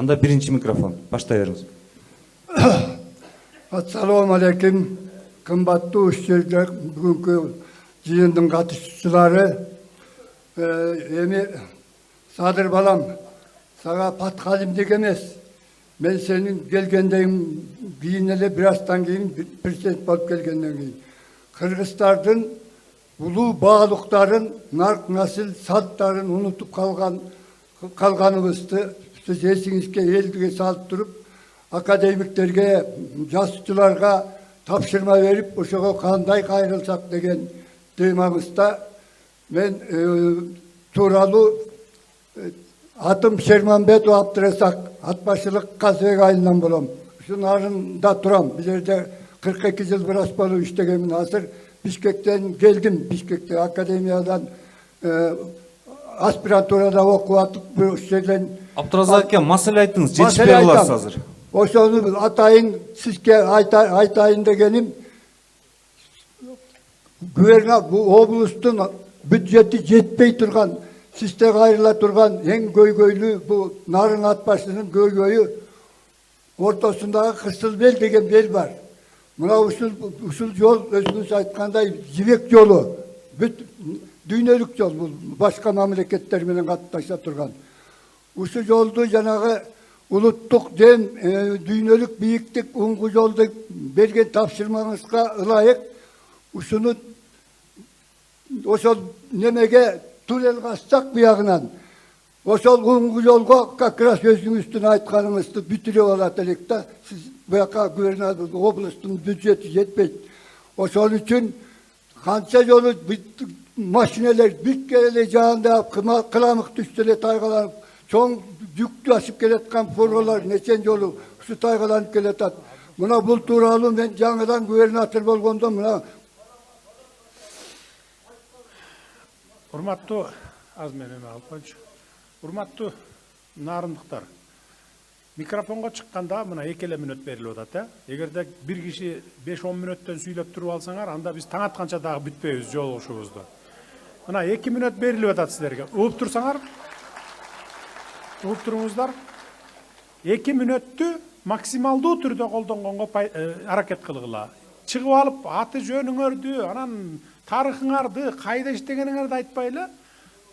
Анда биринчи микрофон. Баштай бериңиз. Ассаламу алейкум. Кымбаттуу ушчулар, бүгүнкү жыйындын катышуучулары. Эми Садыр балам, сага паткалимдик эмес. Мен сенин келгенден кийин эле бир аздан кийин президент болуп келгенден кийин кыргыздардын улуу баалыктарын, нарк насыл салттарын унутуп калганыбызды сиз эсиңизге элге салып туруп, академиктерге, жазуучуларга тапшырма берип, ошого кандай кайрылсак деген темабызда мен тууралуу атым Шерманбетов Абдырасак, атбашылык Казыбек айылынан болом. Ушу нарында турам. Бул жерде 42 жыл бирас болуп иштегенмин. Азыр Бишкектен келдим. Бишкекте академиядан аспирантурада окуп атып, ушул жерден Абдыразак ака, маселе айтыңыз, жетишпей каласыз азыр. Ошону атайын, сизге айтайын дегеним, бул облустун бюджети жетпей турган, сизде кайрыла турган эң көйгөйлүү бул Нарын Атбашынын көйгөйү ортосундагы Кысылбел деген бел бар. Мына ушул жол өзүңүз айткандай жибек жолу, бүт дүйнөлүк жол, бул башка мамлекеттер менен катташа турган. Ушул жолду жанагы улуттук дем, дүйнөлүк бийиктик уңгу жолду берген тапшырмаңызга ылайык ушуну ошол немеге турел кассак буягынан ошол уңгу жолго как раз өзүңүздүн айтканыңызды бүтүрүп алат элек да. Сиз буяка губернатор облустун бюджети жетпейт. Ошол үчүн канча жолу машиналар бүткө эле жаанда кыламык түштү эле тайгаланып, чоң жүк ташып келаткан фурголор нечен жолу ушу тайгаланып келатат. Мына бул тууралуу мен жаңыдан губернатор болгондо мына Урматтуу, аз менен алып койчу. Урматтуу нарындыктар. Микрофонго чыкканда мына 2 мүнөт берилип атат, Эгерде бир киши 5-10 мүнөттөн сүйлөп туруп алсаңар, анда биз таң атканча дагы бүтпөйбүз жолугушубузду. Мына 2 мүнөт берилип атат силерге. Угуп турсаңар, угуп туруңуздар. 2 мүнөттү максималдуу түрдө колдонгонго аракет кылгыла. Чыгып алып аты жөнүңөрдү, анан тарыхыңарды, кайда иштегениңерди айтпай эле,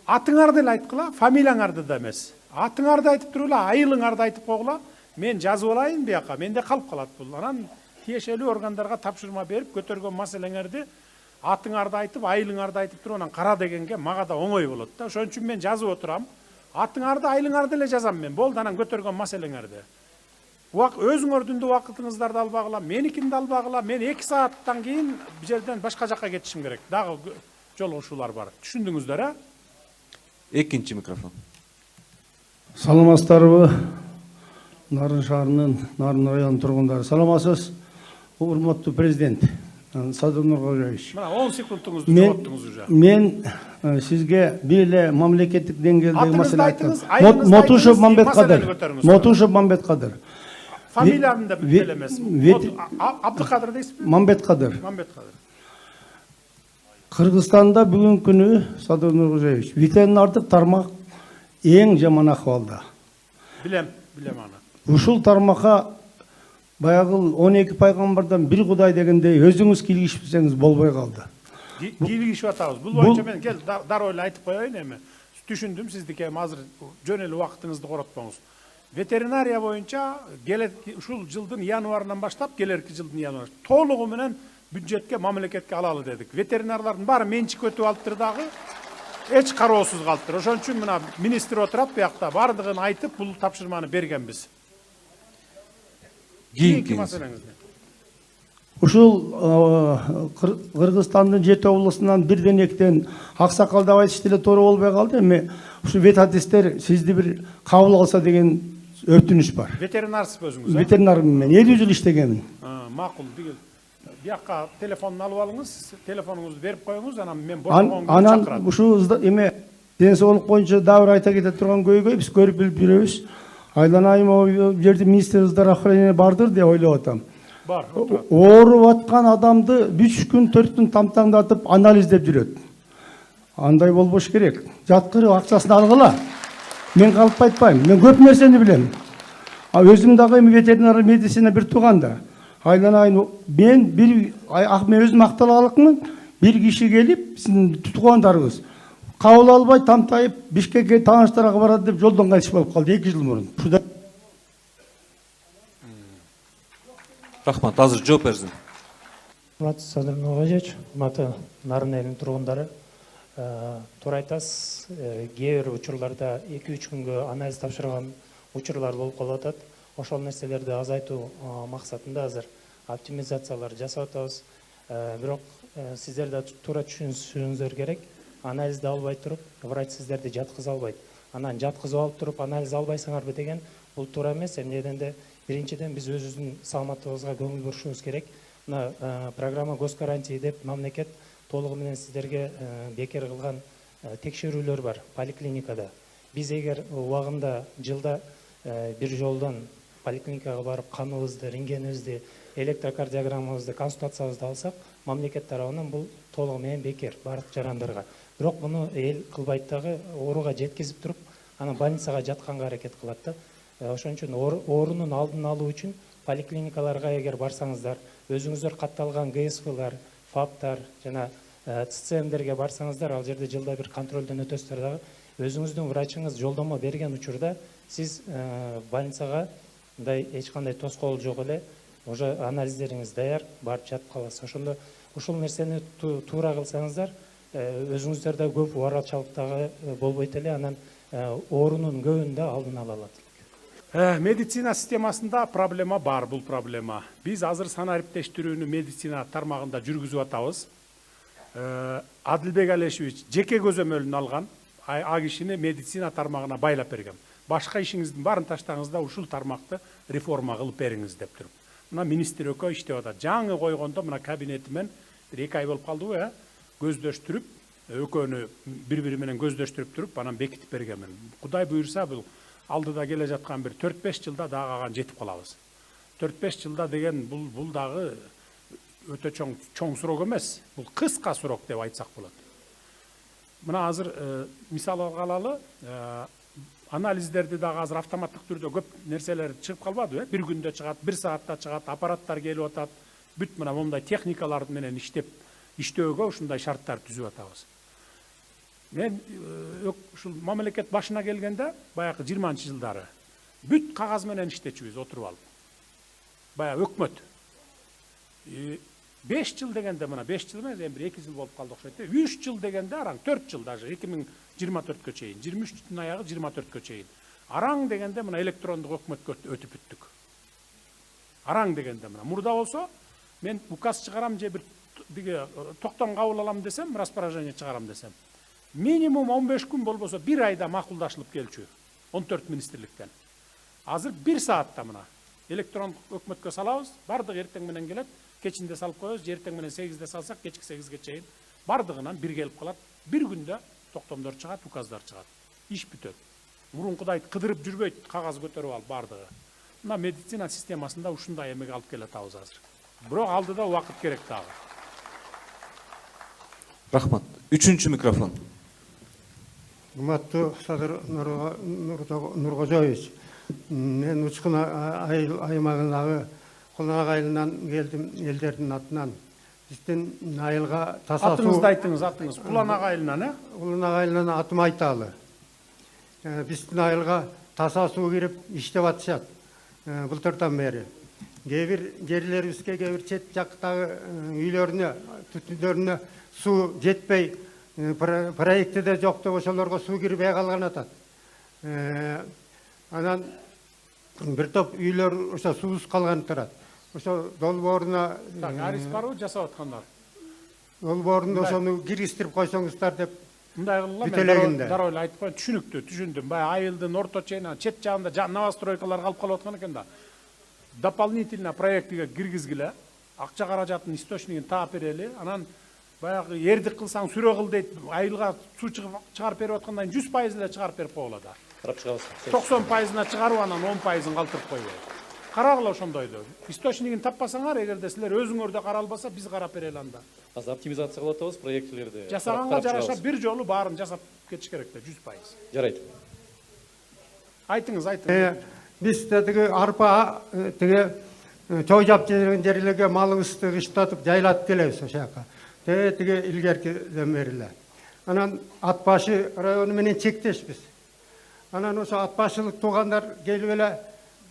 атыңарды эле айткыла, фамилияңарды да эмес. Атыңарды айтып туруп эле, айылыңарды айтып койгула. Мен жазып алайын бияка, менде калып калат бул. Анан тиешелүү органдарга тапшырма берип, көтөргөн маселеңерди атыңарды айтып, айылыңарды айтып туруп, анан кара дегенге мага да оңой болот да. Ошон үчүн мен жазып отурам. Атыңарды, айылыңарды эле жазам мен. Болду, анан көтөргөн маселеңерди. Өзүңөрдүн да убакытыңыздарды албагыла, меникин да албагыла. Мен 2 сааттан кийин бу жерден башка жакка кетишим керек. Дагы жолугушуулар бар. Түшүндүңүздөр, а? Экинчи микрофон. Саламатсыздарбы? Нарын шаарынын, Нарын районунун тургундары. Саламатсыз? Урматтуу президент Садыр Нуркожоевич. Мына 10 секундуңузду жооптуңуз уже. Мен сизге бир эле мамлекеттик деңгээлдеги маселе айттым. Мотушев Мамбеткадыр. Фамилиямды да бүт эмес. Абдыкадыр дейсизби? Мамбеткадыр. Кыргызстанда бүгүнкү күнү Садыр Нуркожоевич, ветеринардык тармак эң жаман акыбалда. Билем аны. Ушул тармакка баягы 12 пайгамбардан бир Кудай дегендей өзүңүз кийлигишпесеңиз болбой калды. Кийлигишип атабыз. Бул боюнча мен кел дароо эле айтып коеюн эми. Түшүндүм сиздики, азыр жөн эле убактыңызды коротпоңуз. Ветеринария боюнча ушул жылдын январынан баштап, келерки жылдын январына толугу менен бюджетке, мамлекетке алалы дедик. Ветеринарлардын баары менчик өтүп алыптыр дагы, эч кароосуз калыптыр. Ошон үчүн мына министр отурат буякта, баардыгын айтып, бул тапшырманы бергенбиз. Кийинки маселеңизди. Ушул Кыргызстандын 7 облусунан 1-2 аксакалдап айтышты эле туура болбой калды. Эми ушу ветатистер сизди бир кабыл алса деген өтүнүш бар. Ветеринарсыз өзүңүз? Ветеринармын мен, 7 жыл иштегенмин. Макул, бияка телефонун алып алыңыз, телефонуңузду берип коюңуз, анан мен бошогон кезде чакырам. Анан ушу эме ден соолук боюнча дагы айта кете турган көйгөй биз көрүп билип жүрөбүз. Айланайым могу жерде министр здравоохранения бардыр деп ойлоп атам. Бар. Ооруп аткан адамды 3 күн 4 күн тамтаңдатып анализдеп жүрөт. Андай болбош керек. Жаткырып акчасын алгыла. Мен калып айтпайм. Мен көп нерсени билем. Özüm dagы ветеринар медицина bir туганда. Айланайын мен өзім ақталалықмын, bir kişi gelip sizin tutuğandarınız kabul alбай тамтайып Бишкекке тааныштарга барат деп жолдон кайтыш болуп калды 2 жыл мурун. Рахмат, азыр жооп берсин. Урматтуу Садыр Нургожеевич, урматтуу Нарын элинин тургундары, туура айтасыз, кээ бир учурларда 2-3 күнгө анализ тапшырган учурлар болуп калып атат. Ошол нерселерди азайтуу максатында азыр оптимизациялар жасап атабыз. Бирок сиздер да туура түшүнүшүңүздөр керек. Анализди албай туруп, врач сиздерди жаткыза албайт. Анан жаткызып алып туруп анализ албайсыңарбы деген бул туура эмес. Эмне дегенде биринчиден биз өзүбүздүн саламаттыгыбызга көңүл бурушубуз керек. Мына программа госгарантии деп мамлекет толугу менен сиздерге бекер кылган текшерүүлөр бар поликлиникада. Биз эгер убагында жылда бир жолдон поликлиникага барып каныбызды, рентгенибизди, электрокардиограммабызды, консультациябызды алсак, мамлекет тарабынан бул толугу менен бекер бардык жарандарга. Бирок муну эл кылбайт дагы, ооруга жеткизип туруп, анан больницага жатканга аракет кылат да. Ошон үчүн оорунун алдын алуу үчүн поликлиникаларга эгер барсаңыздар, өзүңүздөр катталган ГСФлар, ФАПтар жана ЦЦМдерге барсаңыздар, ал жерде жылда бир контролдон өтөсүздөр дагы. Өзүңүздүн врачыңыз жолдомо берген учурда сиз больницага мындай эч кандай тоскоол жок эле, уже анализдериңиз даяр, барып жатып каласыз. Ошондо ушул нерсени туура кылсаңыздар, өзүңүздөр да көп убарачылыктагы болбойт эле, анан оорунун көбүн да алдын ала алат. Медицина системасында проблема бар, бул проблема. Биз азыр санариптештирүүнү медицина тармагында жүргүзүп атабыз. Адилбек Алешевич жеке көзөмөлүн алган, а кишини медицина тармагына байлап берген. Башка ишиңиздин баарын таштаңыз да ушул тармакты реформа кылып бериңиз деп туруп. Мына министр экөө иштеп атат. Жаңы койгондо мына кабинети менен 1-2 ай болуп калдыбы, көздөштүрүп, экөөнү бири-бири менен көздөштүрүп туруп, анан бекитип бергенмин. Кудай буйрса, бул алдыда келе жаткан бир 4-5 жылда дагы калган жетип калабыз. 4-5 жылда деген бул дагы өтө чоң сурок эмес. Бул кыска сурок деп айтсак болот. Мына азыр мисал алгалы, анализдерди дагы азыр автоматтык түрдө көп нерселер чыгып калбадыбы? Бир күндө чыгат, 1 саатта чыгат, аппараттар келип атат. Бүт мына мондай техникалар менен иштөөгө ушундай шарттар түзүп атабыз. Мен ушул мамлекет башына келгенде, баягы 20-жылдары бүт кагаз менен иштечүбүз отуруп алып. Баягы өкмөт. 5 жыл дегенде мына 5 жыл эмес, бир 2 жыл болуп калды окшойт. 3 жыл дегенде араң 4 жыл даже 2024-кө чейин, 23-тün аягы 24-кө чейин. Араң дегенде мына электрондук өкмөткө өтүп бүттүк. Араң дегенде мына мурда болсо мен указ чыгарам же бир токтом кабыл алам десем, распоряжение чыгарам десем, минимум 15 күн болбосо 1 айда макулдашылып келчү 14 министрликтен. Азыр 1 саатта мына электрондук өкмөткө салабыз, бардык эртең менен келет, кечинде салып коебуз, эртең менен 8-де салсак, кечки 8-ге чейин бардыгынан бир келип калат. Бир күндө токтомдор чыгат, указдар чыгат. Иш бүтөт. Мурункудай кыдырып жүрбөйт, кагаз көтөрүп алып бардыгы. Мына медицина системасында ушундай эмеге алып келатабыз азыр. Бирок алдыда убакыт керек дагы. Рахмат. 3-чү микрофон. Урматтуу Садыр Нургожоевич, мен Учкун аймагындагы Кулунак айылынан келдим, элдердин атынан. Биздин айылга таса суу. Атыңызды айтыңыз, атыңыз. Кулунак айылынан, Кулунак айылынан атым Айталы. Биздин айылга таса суу кирип иштеп атышат. Былтырдан бери. Кээ бир жерлерибизге, кээ бир чет жактагы үйлөрүнө, түтүндөрүнө суу жетпей, проектиде жок деп ошолорго суу кирбей калган атат. Анан бир топ үйлөр ошо суусуз калган турат. Ошо долбооруна арыз барбы жасап аткандар? Долбоорунда ошону киргизтирип койсоңуздар деп. Мындай кылгыла, мен дароо эле айтып коеюн, түшүнүктүү, түшүндүм. Баягы айылдын орто чейинен чет жагында новостройкалар калып калып аткан экен да. Дополнительно проектиге киргизгиле, акча каражатын источнигин таап берели, анан баягы эрдик кылсаң сүрө кыл дейт, айылга суу чыгарып берип аткандан 100% эле чыгарып берип койгула да. Карап чыгабыз. 90%-ына чыгарып анан 10%-ын калтырып койбой. Карагыла ошондойду. Источнигин таппасаңар, эгерде силер өзүңөрдө каралбаса, биз карап берели анда. Азыр оптимизация кылып атабыз проектилерди. Жасаганга жараша бир жолу баарын жасап кетиш керек да, 100%. Жарайт. Айтыңыз. Биз тиги арпа тиги чой жап жерлерге малыбызды кыштатып жайлатып келебиз ошол жака. Тиги илгеркиден бери эле. Анан ат башы району менен чектешпиз. Анан ошо ат башылык туугандар келип эле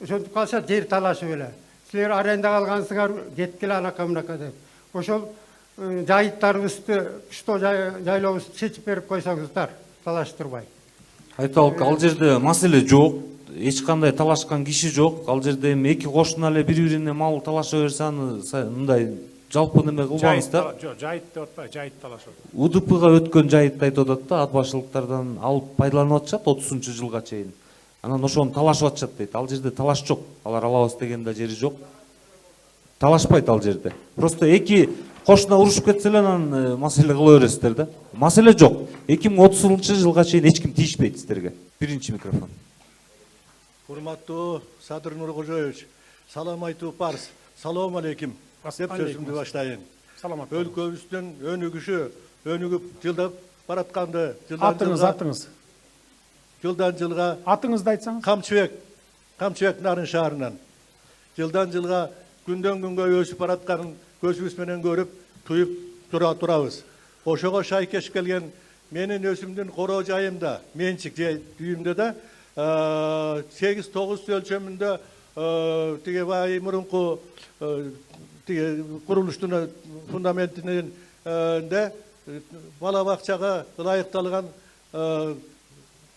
ошентип калса жер талашып эле. Силер арендага алгансыңар, кеткиле анака мынакка деп. Ошол жайыттарыбызды, что жайлообузду чечип берип койсоңуздар, талаштырбай. Айталык, ал жерде маселе жок. Эч кандай талашкан киши жок. Ал жерде эми эки кошун эле бири-бирине мал талаша берсе аны мындай жалпы неме кылбаңыздар. Жок, жайыт деп атпайбы, жайыт талашат. УДПга өткөн жайытты айтып атат да, ат башылыктардан алып пайдаланып атышат 30-жылга чейин. Анан ошону талашып атышат дейт. Ал жерде талаш жок. Алар алабыз деген да жери жок. Талашпайт ал жерде. Просто эки кошуна урушуп кетсе эле анан маселе кыла бересиздер да. Маселе жок. 2030-жылга чейин эч ким тийишпейт сиздерге. Биринчи микрофон. Урматтуу Садыр Нуркожоевич, салам айтып барс. Салам алейкум деп сөзүмдү баштайын. Саламат. Өлкөбүздүн өнүгүп жылдап баратканды, Атыңыз. жылдан жылга Атыңызды айтсаңыз. Камчыбек Нарын шаарынан. Жылдан жылга күндөн күнгө өсүп баратканын көзүбүз менен көрүп, туюп турабыз. Ошого шайкеш келген менин өсүмдүн короо жайымда, менчик үйүмдө да 8-9 өлчөмүндө тиги бай мурунку тиги курулуштун фундаментинин бала бакчага ылайыкталган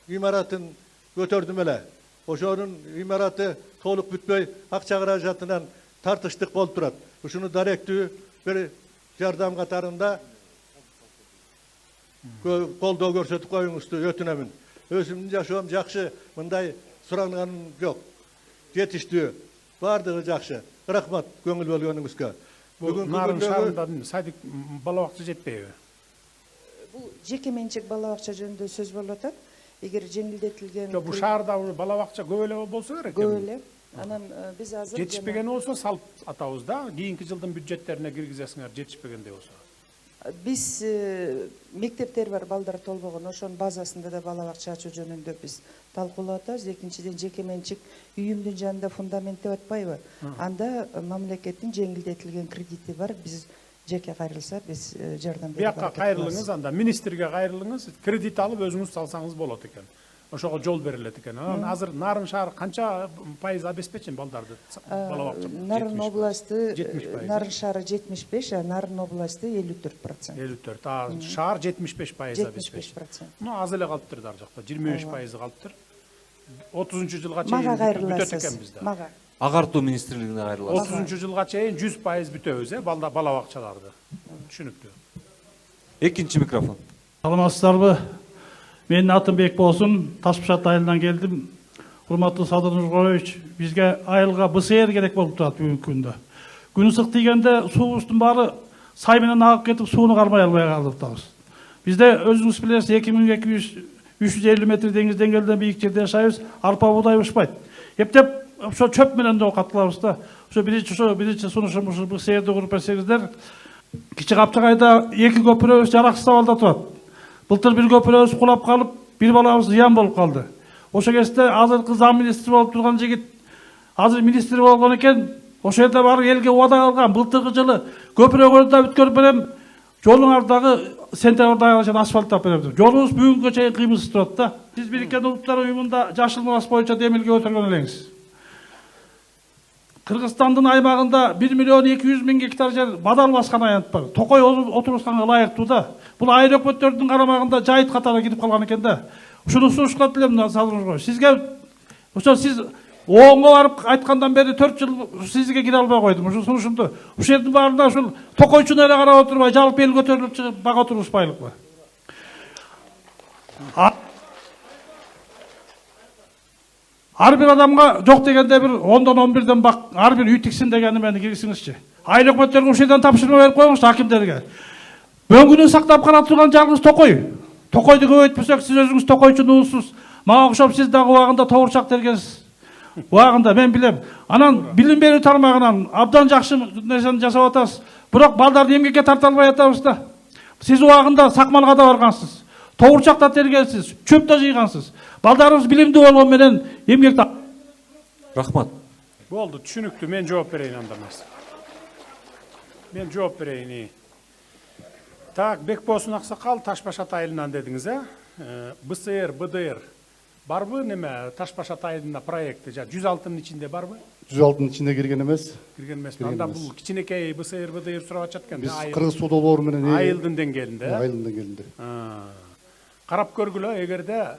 имаратын көтөрдүм эле. Ошонун имараты толук бүтпөй акча каражатынан тартыштык болуп турат. Ушуну даректүү бир жардам катарында колдоо көрсөтүп коюңузду өтүнөмүн. Өзүмдүн жашоом жакшы, мындай суранганым жок. Жетиштүү, бардыгы жакшы. Рахмат көңүл бөлгөнүңүзгө. Бүгүнкү Нарын шаарында садик бала бакча жетпейби? Бул жеке менчик бала бакча жөнүндө сөз болуп атат. Эгер жеңилдетилген Бул шаарда бала бакча көп эле болсо керек. көп эле. Анан биз азыр Жетишпеген болсо салып атабыз да, кийинки жылдын бюджеттерине киргизесиңер жетишпегенде болсо. биз мектептер бар, балдар толбогон, ошонун базасында да бала бакча ачуу жөнүндө биз талкуулап атабыз. Экинчиден жеке менчик үйүмдүн жанында фундамент деп атпайбы? Анда мамлекеттин жеңилдетилген кредити бар. Биз жеке кайрылса биз жардам берип Бияка кайрылыңыз, анда министрге кайрылыңыз, кредит алып өзүңүз салсаңыз болот экен. Ошого жол берилет экен. Анан азыр Нарын шаар канча пайыз обеспечен балдарды бала бакча? Нарын областы, Нарын шаары 75, а Нарын областы 54%. 54. Шаар 75% обеспечен. 75%. Ну, аз эле калыптыр ар жакта. 25% калыптыр. 30-жылга чейин Мага бүтөт кайрыласыз. экен бизде. Мага. Агартуу министрлигине кайрыласыз. 30-жылга чейин 100% бүтөбүз, бала бакчаларды. Түшүнүктүү. Экинчи микрофон. Саламатсыздарбы? Менин атым Бек болсун, Ташпышат айылынан келдим. Урматтуу Садыр Нуркожоевич, бизге айылга БСР керек болуп турат бүгүнкү күндө. Күн ысык тийгенде суубуздун баары сай менен агып кетип, сууну кармай албай калып атабыз. Бизде өзүңүз билесиз 2200-350 метр деңиз деңгээлден бийик жерде жашайбыз, арпа буудай учпайт. Эптеп ошо чөп менен да каткылабыз да. Ошо биринчи сунушум ушу БСРди куруп берсеңиздер. Кичи Капчагайда 2 көпүрөбүз жараксыз абалда турат. Былтыр бир көпүрөбүз кулап калып, бир балабыз зыян болуп калды. Ошо кезде азыркы зам министр болуп турган жигит азыр министр болгон экен. Ошо жерде барып элге убада калган. Былтыркы жылы көпүрөгөрдү да бүткөрүп берем. Жолуңардагы сентябрдагы асфальттап берем деп. Жолубуз бүгүнгө чейин кыймылсыз турат да. Сиз Бириккен Улуттар уюмунда жашыл мурас боюнча демилге өтөргөн элеңиз. Кыргызстандын аймагында 1.200.000 гектар жер бадал баскан аянт бар. Токой отурушканга ылайыктуу да. Бул аэропорттордун карамагында жайыт катары кирип калган экен да. Ушуну сунуштап элем Садыр. Сизге ошо сиз оңго барып айткандан бери 4 жыл сизге кире албай койдум. Ушу сунушумду. Ушул жердин баарында ушул токойчуну эле карап отурбай, жалпы эл көтөрүлүп чыгып бага турушпайлыкпы? Ар бир адамга жок дегенде бир 10-дон 11ден бак, ар бир үй тиксин дегени мени киргизиңизчи. Айыл өкмөттөргө ушул жерден тапшырма берип коюңузчу акимдерге. Мөңгүнү сактап карап турган жалгыз Токой. Токойду көбөйтпөсөк, сиз өзүңүз Токойчу нуусуз. Мага окшоп сиз дагы убагында тоурчак тергенсиз. Убагында мен билем. Анан билим берүү тармагынан абдан жакшы нерсени жасап атасыз. Бирок балдарды эмгекке тарта албай атабыз да. Сиз убагында Сакмалга да баргансыз. Тоурчак да тергенсиз, чөп да жыйгансыз. Балдарыбыз билимдүү болгон менен эмгекте Рахмат. Болду, түшүнүктүү. Мен жооп берейин анда эмес. Мен жооп берейин. Так, Бекбосун Аксакал Таш баш атайылынан дедиңиз, БСР, БДР барбы неме Таш баш атайылында проекти? 106-нын ичинде барбы? 106-нын ичинде кирген эмес. Кирген эмес. Анда бул кичинекей БСР, БДР сурап атышат экен. Биз Кыргыз суу долбоору менен айылдын деңгээлинде. Айылдын деңгээлинде. Карап көргүлө, эгерде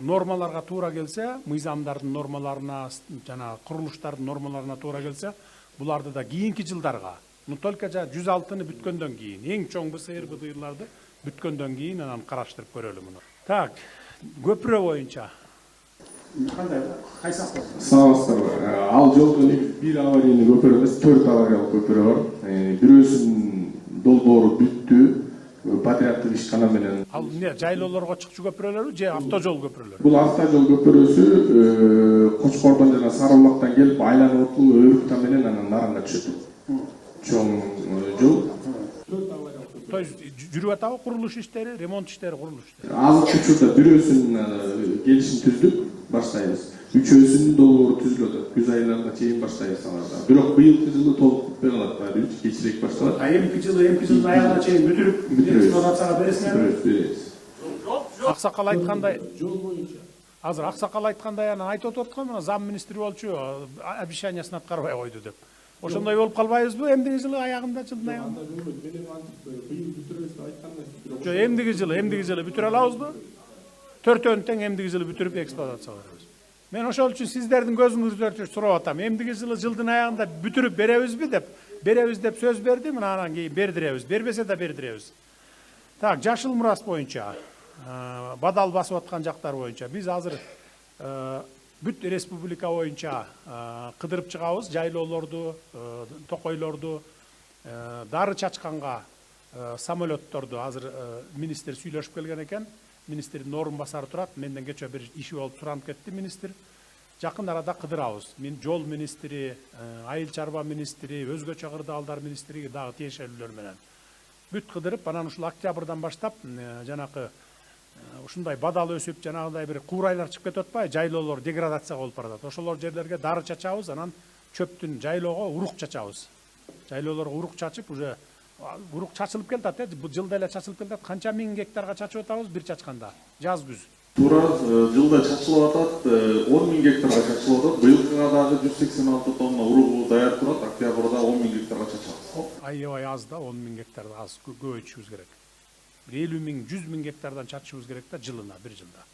нормаларга туура келсе, мыйзамдардын нормаларына, жана курулуштардын нормаларына туура келсе, буларды да кийинки жылдарга, только 106-ны бүткөндөн кийин, эң чоң БСР, БДРларды бүткөндөн кийин анан караштырып көрөлү муну. Так, көпүрө боюнча. Кандай? Кайсы автобус? Саабыздарбы. Ал жолдо бир аварийный көпүрө эмес, 4 авариялык көпүрө бар. Бирөөсүнүн долбоору бүттү. Патриоттук ишкана менен. Ал эмне, жайлоолорго чыкчу көпүрөлөрбү же автожол көпүрөлөрү? Бул автожол көпүрөсү Кочкордон жана Сарыбулактан келип айланып өтүп, Өрүктан менен анан Наранга түшөт. Чоң жол. То есть жүрүп атабы курулуш иштери, ремонт иштери, курулуш иштери? Азыркы учурда бирөөсүнүн келишим түздүк, баштайбыз. Үчөөсүнүн долбоору түзүлүп атат. Күз айларына чейин баштайбыз аларда. Бирок быйылкы жылы толук бүтпөй калат, баары кечирээк башталат. Эмки жылдын аягына чейин бүтүрүп эксплуатацияга бересиңерби? Беребиз. Аксакал айткандай, жол боюнча. Азыр Аксакал айткандай анан айтып отурат го, мына зам министри болчу, обещаниясын аткарбай койду деп. Ошондой болуп калбайбызбы эмдиги жылы аягында, жылдын аягында? Жок, эмдиги жылы бүтүрө алабызбы? Төртөөнү тең эмдиги жылы бүтүрүп эксплуатацияга беребиз. Мен ошол үчүн сиздердин көзүңүздөрдү сурап атам. Эмдиги жылы жылдын аягында бүтүрүп беребизби деп, сөз берди, мына анан кийин бердиребиз, бербесе да бердиребиз. Так, жашыл мурас боюнча, бадал басып аткан жактар боюнча биз азыр бүт республика боюнча кыдырып чыгабыз, жайлоолорду, токойлорду, дары чачканга самолетторду азыр министр сүйлөшүп келген экен. Министрдин орун басары турат, менден кечээ бир иши болуп суранып кетти министр. Жакын арада кыдырабыз. Мен жол министри, айыл чарба министри, өзгөчө кырдаалдар министри дагы тиешелүүлөр менен бүт кыдырып, анан ушул октябрдан баштап жанакы ушундай бадал өсүп, жанагындай бир куурайлар чыгып кетип атпайбы, жайлоолор деградация болуп баратат. Ошолор жерлерге дары чачабыз, анан чөптүн жайлоого урук чачабыз. Жайлоолорго урук чачып, уже урук чачылып келатат, бул жылда эле чачылып келатат. Канча миң гектарга чачып атабыз бир чачканда, жаз күз. Туура жылда чачылып атат, 10 миң гектарга чачылып атат. Быйылкыга дагы 186 тонна уругу даяр турат, октябрда 10 миң гектарга чачабыз. Аябай аз да, 10 миң гектарда аз, көбөйтүшүбүз керек. 50 миң, 100 миң гектардан чачышыбыз керек да жылына, бир жылда.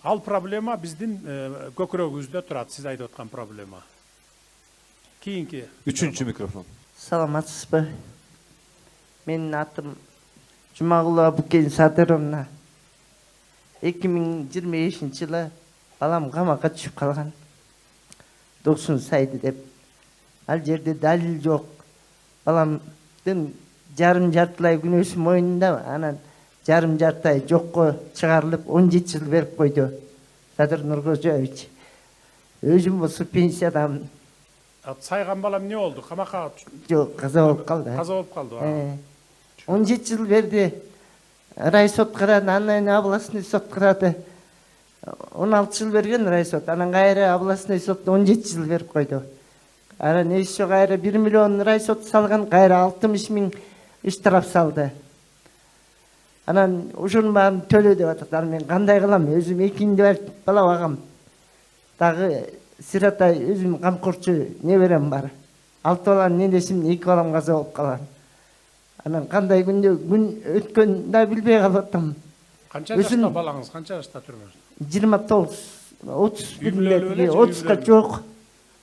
Ал проблема биздин көкүрөгүбүздө турат, сиз айтып аткан проблема. Кийинки. Үчүнчү микрофон. Саламатсызбы? Менин атым Жумагулова Букен Садыровна. 2025-жылы балам камакка түшүп калган. Досун сайды деп. Ал жерде далил жок. Баламдын жарым-жартылай күнөөсү мойнунда, анан жарым-жартылай жокко чыгарылып 17 жыл берип койду. Садыр Нуркожоевич. Өзүм болсо пенсиядамын. Сайган балам эмне болду? Камакка? Жок, каза болуп калды. Каза болуп калды. 17 жыл берди. Райсот карады, анан областный сот карады. 16 жыл берген райсот, анан кайра областный сот 17 жыл берип койду. Анан еще кайра 1 миллион райсот салган, кайра 60 миң штраф салды. Анан ушунун баарын төлө деп атат. Мен кандай кылам? Өзүм экинде бала багам. Дагы сиратай өзүм камкорчу неберем бар. 6 баланын ненесимдин 2 балам каза болуп калган. Анан кандай күндө күн өткөн да билбей калып атам. Канча жашта балаңыз? Канча жашта түрмөдө? 29, 30 30га жок.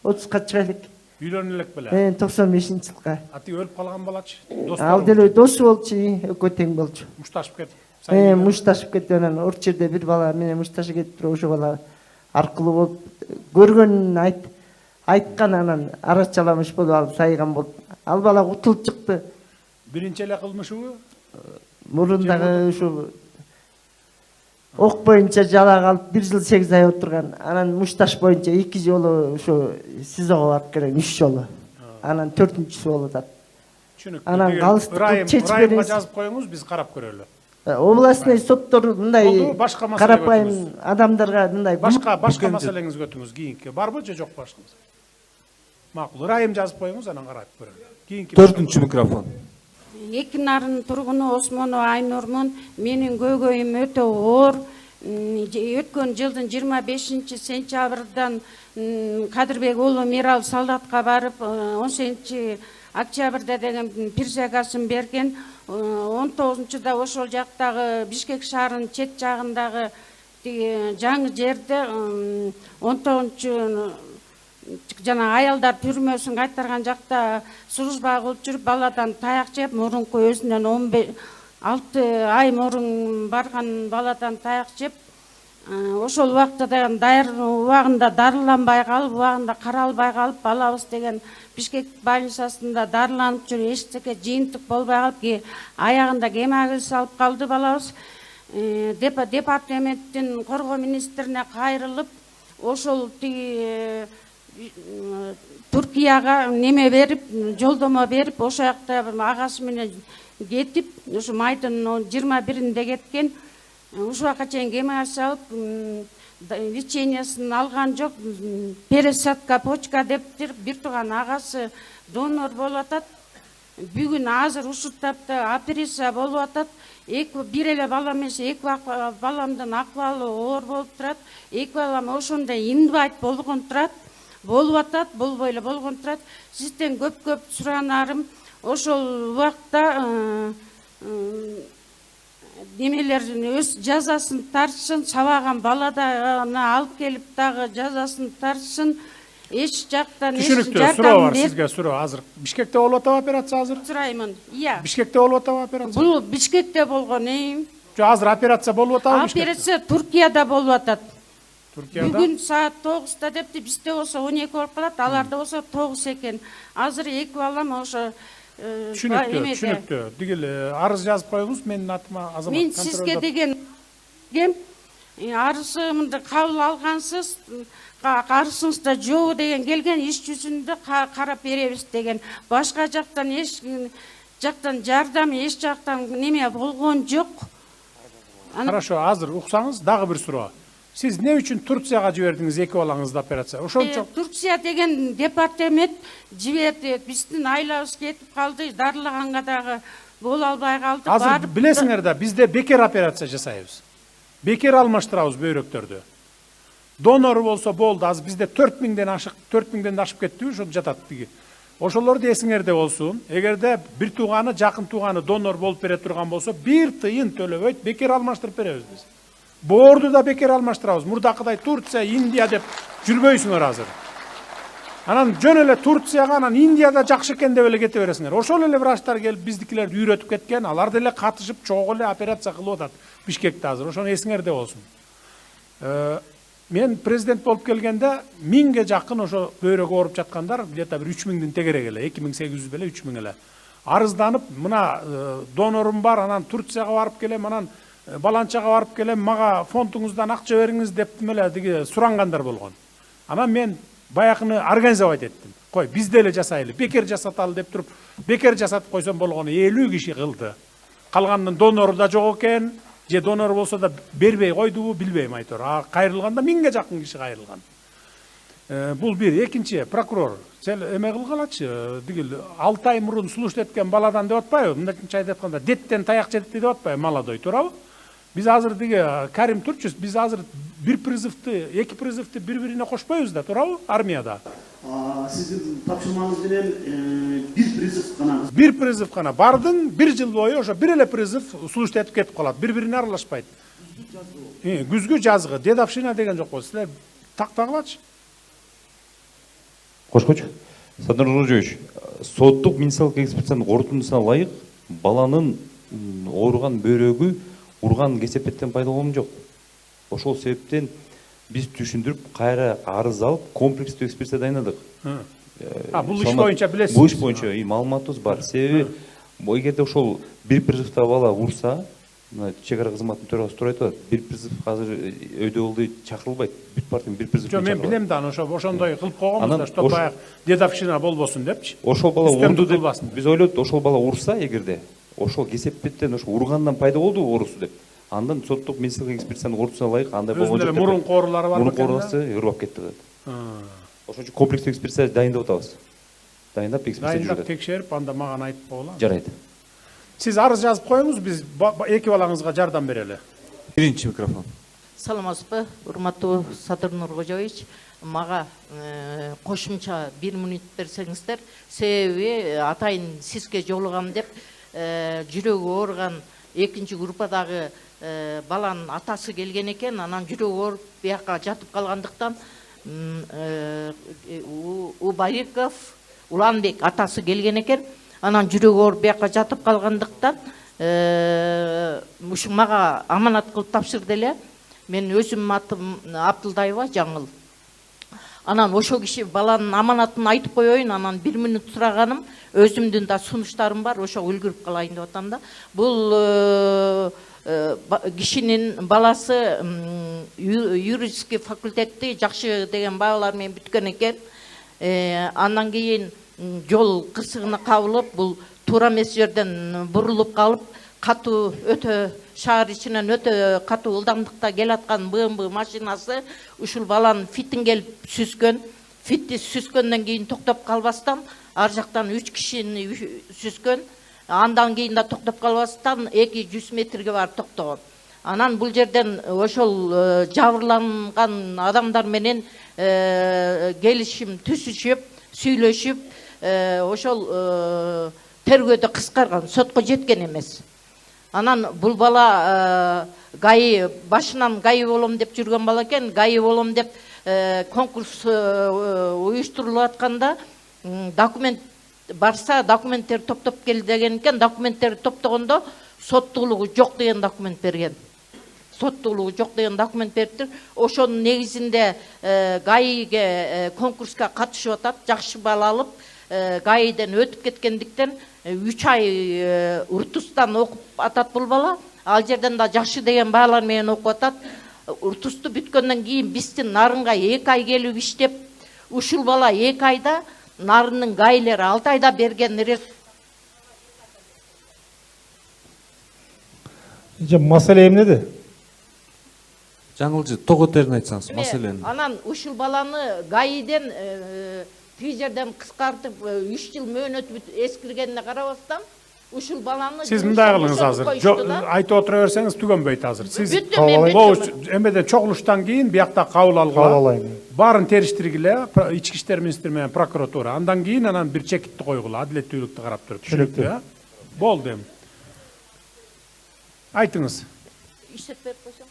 30га чыга элек. Үйлөнүп элек беле? 95-жылга. Ати өлүп калган балачы? Ал деле досу болчу, экөө тең болчу. Мушташып кетип. Мушташып кетти, анан Орчерде бир бала менен мушташып кетип, ошо бала аркылуу болуп көргөнүн айткан, анан арачаламыш болуп алып сайган болуп. Ал бала утулуп чыкты. Биринчи эле кылмышыбы? Мурундагы ушу ок боюнча жалак алып 1 жыл 8 ай отурган. Анан мушташ боюнча 2 жолу ушу СИЗОго барып келген, 3 жолу. Анан 4-үнчүсү болуп атат. Түшүнүктүү. Анан калыстыкты чечип бериңиз. Жазып коюңуз, биз карап көрөлү. областный соттор мындай Болду, башка маселе карапайым көтүңүз. адамдарга мындай Башка маселеңиз көтүңүз кийинки. Барбы же жок башкасы? Макул. Ырайым жазып коюңуз, анан карап көрөлү. Кийинки 4-үнчү микрофон. Эки нарын тургуну Осмонова Айнурмун. Менин көйгөйүм өтө оор. Өткөн жылдын 25 сентябрдан Кадырбек уулу Мирал солдатка барып, 18 октябрда деген присягасын берген. 19-да ошол жактагы Бишкек шаарынын чет жагындагы жаңы жерде 19 жана аялдар түрмөсүн кайтарган жакта служба кылып жүрүп, баладан таяк жеп, мурунку өзүнөн 6 ай мурун барган баладан таяк жеп, ошол убакта деген даяр убагында дарыланбай калып, убагында каралбай калып, балабыз деген Бишкек больницасында дарыланып жүрүп, эчтеке жыйынтык болбой калып, аягында гемодиализ алып калды балабыз. Департаменттин коргоо министрине кайрылып, ошол Туркияга неме берип, жолдомо берип, ошол жакта агасы менен кетип, ошо майдын 21-инде кеткен. Ушуга чейин гемодиализ алып, лечениясын алган жок. Пересадка почка дептир, бир тууган агасы донор болуп атат. Бүгүн азыр ушул тапта операция болуп атат. Бир эле балам эмес, эки баламдын акыбалы оор болуп турат. Эки балам ошондой инвалид болгон турат. Болуп атат, болбой эле болгон турат. Сизден көп суранарым, ошол убакта немелер өз жазасын тартышын, сабаган баладаны алып келип дагы жазасын тартышын. Эч жактан эч түшүнүктүү суроо бар сизге, суроо азыр. Бишкекте болуп атабы операция азыр? Сураймын. Иә. Бишкекте болуп атабы операция? Бул Бишкекте болгон. Жо азыр операция болуп атабы Бишкекте? Операция Туркияда болуп атат. Туркияда? Бүгүн саат 9-та депти, бизде болсо 12 болуп калат, аларда болсо 9 экен. Азыр эки балам ошо Түшүнүктүү. Дигил арыз жазып коюңуз, менин атыма Азамат. Мен сизге деген арызымды кабыл алгансыз, арызыңызда жок деген келген, иш жүзүндө карап беребиз деген. Башка жактан эч жактан жардам, эч жактан неме болгон жок. Хорошо, азыр уксаңыз дагы бир суроо. Сиз не үчүн Турцияга жибердиңиз эки балаңызды операция? Ошончо Турция деген департамент жиберди. Биздин айлабыз кетип калды, дарылаганга дагы боло албай калды. Азыр билесиңер да, бизде бекер операция жасайбыз. Бекер алмаштырабыз бөйрөктөрдү. Донору болсо болду, азыр бизде 4000ден ашып кеттиби, ошо жатат биги. Ошолорду эсиңерде болсун. Эгерде бир тууганы, жакын тууганы донор болуп бере турган болсо, бир тыйын төлөбөйт, бекер алмаштырып беребиз биз. Боорду да бекер алмаштырабыз. Мурдакыдай Турция, Индия деп жүрбөйсүңөр азыр. Анан жөн эле Турцияга, анан Индияда жакшы экен деп эле кете бересиңер. Ошол эле врачтар келип биздикилерди үйрөтүп кеткен, алар деле катышып чогуу эле операция кылып атат Бишкекте азыр. Ошону эсиңерде болсун. Мен президент болуп келгенде 1000ге жакын ошо бөйрөгү ооруп жаткандар, где-то бир 3000дин тегерек эле, 2800 беле 3000 эле. Арызданып, мына донорум бар, анан Турцияга барып келем, анан баланчага барып келем, мага фондуңуздан акча бериңиз деп эле диги сурангандар болгон. Анан мен баякыны организовать эттим. Кой, биз деле жасайлы, бекер жасаталы деп туруп, бекер жасатып койсом болгону 50 киши кылды. Калганын донору да жок экен, же донор болсо да бербей койдубу билбейм айтор. Кайрылганда 1000ге жакын киши кайрылган. Бул бир. Экинчи, прокурор эме кылгалачы, дигил 6 ай мурун слушать эткен баладан деп атпайбы? Мындайча айтып атканда, деттен таяк жеди деп атпайбы, молодой, туурабы? Биз азыр диги Карим Турчус, биз азыр эки призывты бири-бирине кошпойбуз да, туурабы? Армияда. Сиздин тапшырмаңыз менен бир призыв гана. Бардың бир жыл бою ошо бир эле призыв слушать этип кетип калат. Бири-бирине аралашпайт. Күзгү жазгы, дедовщина деген жокпу? Силер тактагылачы. Кошкоч, Садыр Нуржоевич, соттук медициналық экспертизанын корутундусуна ылайык баланын ооруган бөйрөгү урган кесепеттен пайда болгон жок. Ошол себептен биз түшүндүрүп, кайра арыз алып, комплекстүү экспертиза дайындадык. Бул иш боюнча билесиз? Бул иш боюнча маалыматыбыз бар. Себеби эгерде ошол бир призывда бала урса, чек ара кызматынын төрагасы туура айтып атат. Бир призыв азыр өйдө болду чакырылбайт. Бүт партия бир призыв чакырылат. Мен билем да, ошондой кылып койгонбуз да, баягы дедовщина болбосун депчи. Ошол бала урду деп биз ойлодук, ошол бала урса эгерде ошол кесепеттен ошо ургандан пайда болду оорусу деп. Андан соттук медициналық экспертизанын кортусуна ылайык андай болгон жок. Мурун коорулары бар мурун кооруласы ырбап кетти деп. Ошон үчүн комплекстик экспертиза дайындап атабыз. Дайындап экспертиза жүргүзөт. Дайындап текшерип, анда маған айтып болот. Жарайт. Сиз арыз жазып коюңуз, биз эки балаңызга жардам берели. Биринчи микрофон. Саламатсызбы, урматтуу Садыр Нуркожоевич. Мага кошумча 1 минут берсеңиздер, себеби атайын сизге жолугам деп жүрөгү ооруган экинчи группадагы баланын атасы келген экен, анан жүрөгү ооруп бияка жатып калгандыктан Убариков Уланбек атасы келген экен, анан жүрөгү ооруп бияка жатып калгандыктан ушу мага аманат кылып тапшырды эле. Мен өзүм атым Абдылдаева Жаңыл. Анан ошо киши баланын аманатын айтып коеюн, анан 1 минут сураганым, өзүмдүн да сунуштарым бар, ошо үлгүрүп калайын деп атам да. Бул кишинин баласы юридический факультетти жакшы деген баалар менен бүткөн экен. Андан кийин жол кырсыгына кабылып, бул туура эмес жерден бурулуп калып, катуу өтө шаар ичинен өтө катуу ылдамдыкта келаткан БМВ машинасы ушул баланын фитин келип сүзгөн. Фитти сүзгөндөн кийин токтоп калбастан ар жактан 3 кишини сүзгөн. Андан кийин да токтоп калбастан 200 метрге барып токтогон. Анан бул жерден ошол жабырланган адамдар менен келишим түзүшүп, сүйлөшүп, ошол тергөөдө кыскарган, сотко жеткен эмес. Анан бул бала ГАИ башынан ГАИ болом деп жүргөн бала экен, ГАИ болом деп конкурс уюштурулуп атканда документ барса, документтер топтоп кел деген экен, документтер топтогондо соттуулугу жок деген документ берген. Соттуулугу жок деген документ бериптир. Ошонун негизинде ГАИге конкурска катышып атат, жакшы бала алып, ГАИден өтүп кеткендиктен 3 ай Уртустан окуп атат бул бала. Ал жерден да жакшы деген баалар менен окуп атат. Уртусту бүткөндөн кийин биздин Нарынга 2 ай келип иштеп, ушул бала 2 айда Нарынын ГАИлери 6 айда берген Маселе эмнеде? Жаңылжы тоготерин айтсаңыз, маселени. Анан ушул баланы ГАИден тиги жерден кыскартып 3 жыл мөөнөт эскиргенине карабастан ушул баланы Сиз мындай кылыңыз азыр. Айтып отура берсеңиз түгөнбөйт азыр. Сиз эмеден чогулуштан кийин биякта кабыл алгыла. Баарын териштиргиле, ички иштер министри менен прокуратура. Андан кийин анан бир чекитти койгула, адилеттүүлүктү карап туруп. Түшүнүктүү, э? Болду эми. Айтыңыз. Иштеп берип койсоң.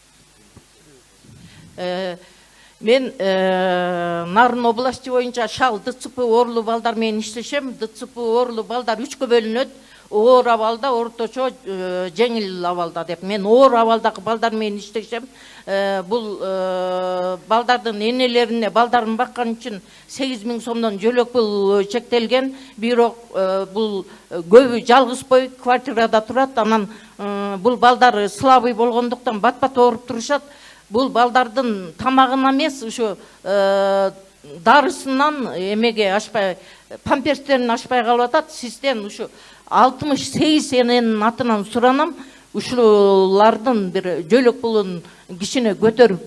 Мен Нарын областы боюнча шал ДЦП оорулуу балдар менен иштешем. ДЦП оорулуу балдар 3кө бөлүнөт. Оор абалда, орточо, жеңил абалда деп. Мен оор абалдагы балдар менен иштешем. Бул балдардын энелерине балдарын баккан үчүн 8000 сомдон жөлөк пул чектелген. Бирок бул көбү жалгыз бой квартирада турат. Анан бул балдар слабый болгондуктан бат-бат ооруп турушат. Бул балдардын тамагына эмес, ушу дарысынан эмеге ашпай, памперстерин ашпай калып атат. Сизден ушу 68 эненин атынан суранам, ушулардын бир жөлөк пулун кишине көтөрүп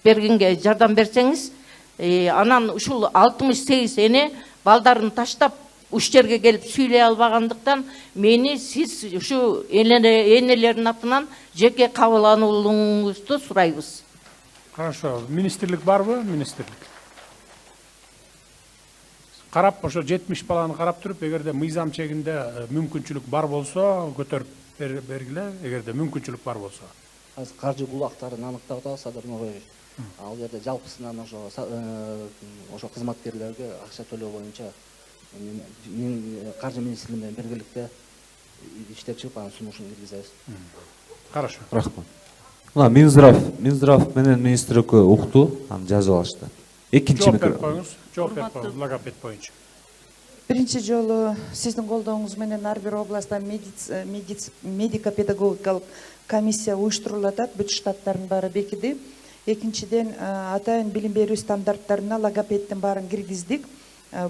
бергенге жардам берсеңиз, анан ушул 68 эне балдарын таштап уш жерге келип сүйлөй албагандыктан мени сиз ушу энелердин атынан жеке кабыл алууңузду сурайбыз. Хорошо. Министрлик барбы? Министрлик. Карап, ошо 70 баланы карап туруп, эгерде мыйзам чегинде мүмкүнчүлүк бар болсо, көтөрүп бергиле, эгерде мүмкүнчүлүк бар болсо. Азыр каржы булактарын аныктап атабыз, Садыр Нуркожоевич. Ал жерде жалпысынан ошо кызматкерлерге акча төлөө боюнча каржы министрлиги менен биргеликте иштеп чыгып анын сунушун киргизебиз. Хорошо. Рахмат. Минздрав менен министрликке укту, аны жазып алышты. Экинчи микрофон. Жооп берип коюңуз, логопед боюнча. Биринчи жолу сиздин колдооңуз менен ар бир областта медико-педагогикалык комиссия уюштурулуп атат, бүт штаттардын баары бекиди. Экинчиден атайын билим берүү стандарттарына логопеддин баарын киргиздик.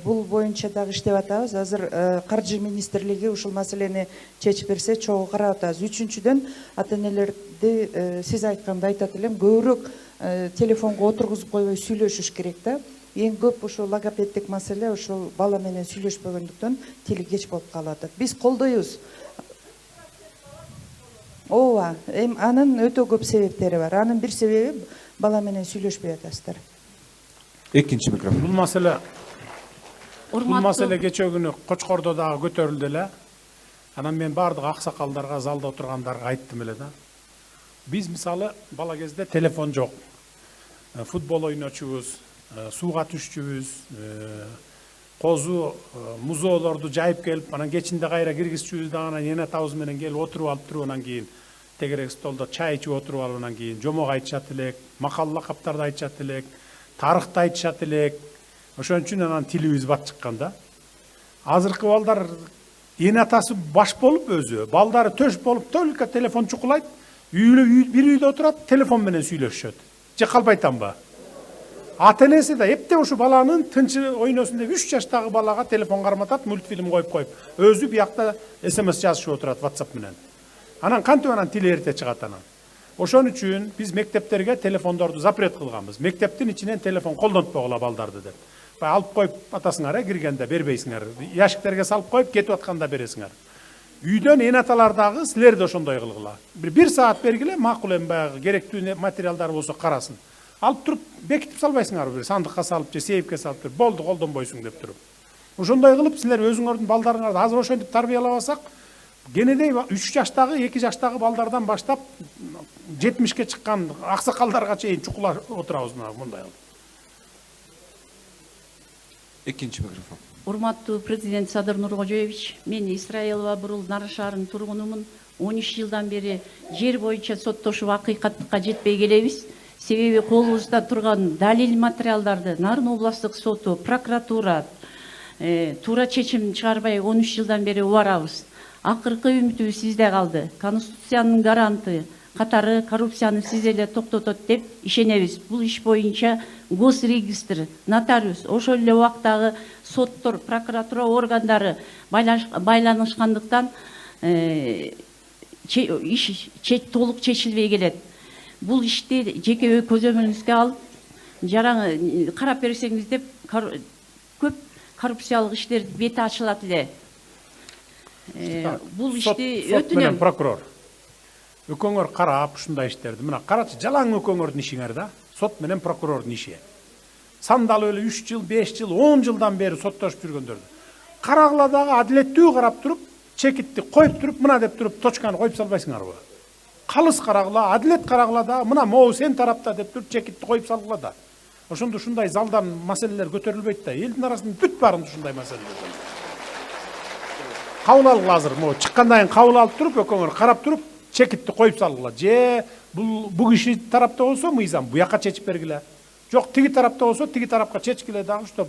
Бул боюнча дагы иштеп атабыз. Азыр Каржы министрлиги ушул маселени чечип берсе чогуу карап атабыз. Үчүнчүдөн ата-энелерди сиз айткандай айтат элем, көбүрөөк телефонго отургузуп койбой сүйлөшүш керек да. Эң көп ушул логопеддик маселе ушул бала менен сүйлөшпөгөндүктөн тили кеч болуп калып атат. Биз колдойбуз. Ооба, анын өтө көп себептери бар. Анын бир себеби бала менен сүйлөшпөй атасыздар. Экинчи микрофон. Бул маселе кече күнү Кочкордо дагы көтөрүлдү эле. Анан мен бардык аксакалдарга, залда отургандарга айттым эле да. Биз мисалы бала кезде телефон жок. Футбол ойночубуз, сууга түшчүбүз, козу, музоолорду жайып келип, анан кечинде кайра киргизчүбүз дагы, анан эне атабыз менен келип отуруп алып туруп, анан кийин тегерек столдо чай ичип отуруп алып, анан кийин жомок айтышат элек, макал лакаптарды айтышат элек, тарыхты айтышат элек. Ошон үчүн анан тилибиз бат чыккан да. Азыркы балдар эне атасы баш болуп өзү, балдары төш болуп только телефон чукулайт, бир үйдө отурат, телефон менен сүйлөшүшөт. Же калбай атамбы? Ата-энеси да эптеп ушу баланын тынчы ойносун деп 3 жаштагы балага телефон карматат, мультфильм коюп, өзү биякта СМС жазышып отурат WhatsApp менен. Анан кантип анан тили эрте чыгат анан. Ошон үчүн биз мектептерге телефондорду запрет кылганбыз. Мектептин ичинен телефон колдонтпогула балдарды деп. Алып коюп атасыңар, киргенде бербейсиңер. Яшиктерге салып коюп кетип атканда бересиңер. Үйдөн эне аталар дагы силер да ошондой кылгыла. Бир саат бергиле, макул эми баягы керектүү материалдар болсо карасын. Алып туруп бекитип салбайсыңар, бир сандыкка салып же сейфке салып туруп, болду колдонбойсуң деп туруп. Ошондой кылып силер өзүңөрдүн балдарыңарды азыр ошентип тарбиялабасак, кенедей 3 жаштагы, 2 жаштагы балдардан баштап 70ке чыккан аксакалдарга чейин чукула отурабыз мындай кылып. Экинчи микрофон. Урматтуу президент Садыр Нуркожоевич, мен Исраилова Бурул Нарын шаарынын тургунумун. 13 жылдан бери жер боюнча соттошуп акыйкаттыкка жетпей келебиз. Себеби колубузда турган далил материалдарды Нарын областык соту, прокуратура туура чечим чыгарбай 13 жылдан бери убарабыз. Акыркы үмүтүбүз сизде калды. Конституциянын гаранты катары коррупцияны сиз эле токтотот деп ишенебиз. Бул иш боюнча госрегистр, нотариус, ошол эле убактагы соттор, прокуратура органдары байланышкандыктан иш толук чечилбей келет. Бул ишти жеке көзөмөлүңүзгө алып, жараң карап берсеңиз деп көп коррупциялык иштер бети ачылат эле. Бул ишти өтүнөм. Прокурор. Өкөңөр карап ушундай иштерди. Мына карачы, жалаң өкөңөрдүн ишиңер да. Сот менен прокурордун иши. Сандалы эле 3 жыл, 5 жыл, 10 жылдан бери соттошуп жүргөндөрдү. Карагыла дагы адилеттүү карап туруп, чекитти коюп туруп, мына деп туруп, точканы коюп салбайсыңарбы? Калыс карагыла, адилет карагыла да, мына могу сен тарапта деп туруп, чекитти коюп салгыла да. Ошондо ушундай залдан маселелер көтөрүлбөйт да. Элдин арасында бүт баарында ушундай маселелер. Кабыл алгыла азыр, могу чыккандан кийин кабыл алып туруп, өкөңөр карап туруп, чекитти коюп салгыла. Же бул киши тарапта болсо мыйзам буяка чечип бергиле. Жок, тиги тарапта болсо тиги тарапка чечкиле дагы, что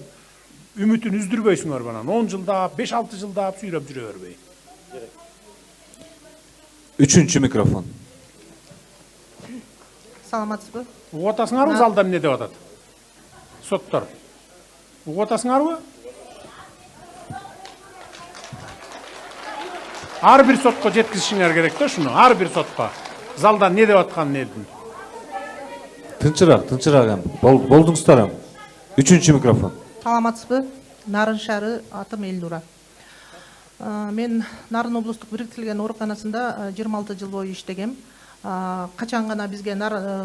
үмүтүн үздүрбөйсүңөр анан 10 жылда, 5-6 жылда сүйрөп жүрө бербей. Үчүнчү микрофон. Саламатсызбы? Угуп атасыңарбы залдан эмне деп атат? Соттор. Угуп атасыңарбы? Ар бир сотко жеткизишиңер керек да ушуну. Ар бир сотко. Залдан эмне деп атканын элдин. Тынчыраак эми. Болдуңуздар эми. Үчүнчү микрофон. Саламатсызбы? Нарын шаары, атым Элнура. Мен Нарын облустук бириктирилген ооруканасында 26 жыл бою иштегем. Качан гана бизге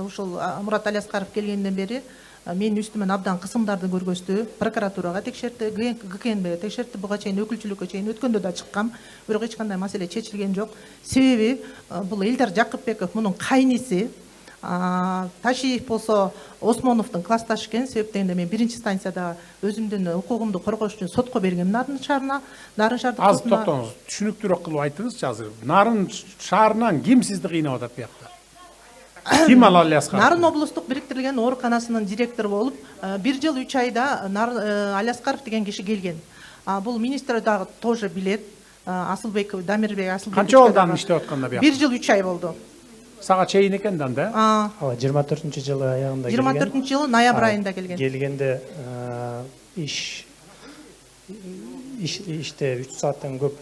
ушул Мурат Алияскаров келгенден бери мен үстүмөн абдан кысымдарды көргөздү. Прокуратурага текшертти, ГКНБ текшертти, буга чейин өкүлчүлүккө чейин өткөндө да чыккам. Бирок эч кандай маселе чечилген жок. Себеби бул Элдар Жакыпбеков мунун кайниси, Ташиев болсо Осмоновдун классташы экен. Себептен мен биринчи станцияда өзүмдүн укугумду коргош үчүн сотко бергем Нарын шаарына. Нарын шаардык азыр токтоңуз, түшүнүктүүрөөк кылып айтыңызчы азыр. Нарын шаарынан ким сизди кыйнап атат буякта? Ким ал Алияскаров? Нарын облустук бириктирилген ооруканасынын директору болуп, 1 жыл 3 айда Алияскаров деген киши келген. Бул министр дагы тоже билет. Асылбеков, Дамирбек Асылбеков. Канча жылдан иштеп атканда буякта? 1 жыл 3 ай болду. Сага чейин экен да? 24-жылы аягында келген. 24-жылы ноябрь айында келген. Келгенде иш иште 3 сааттан көп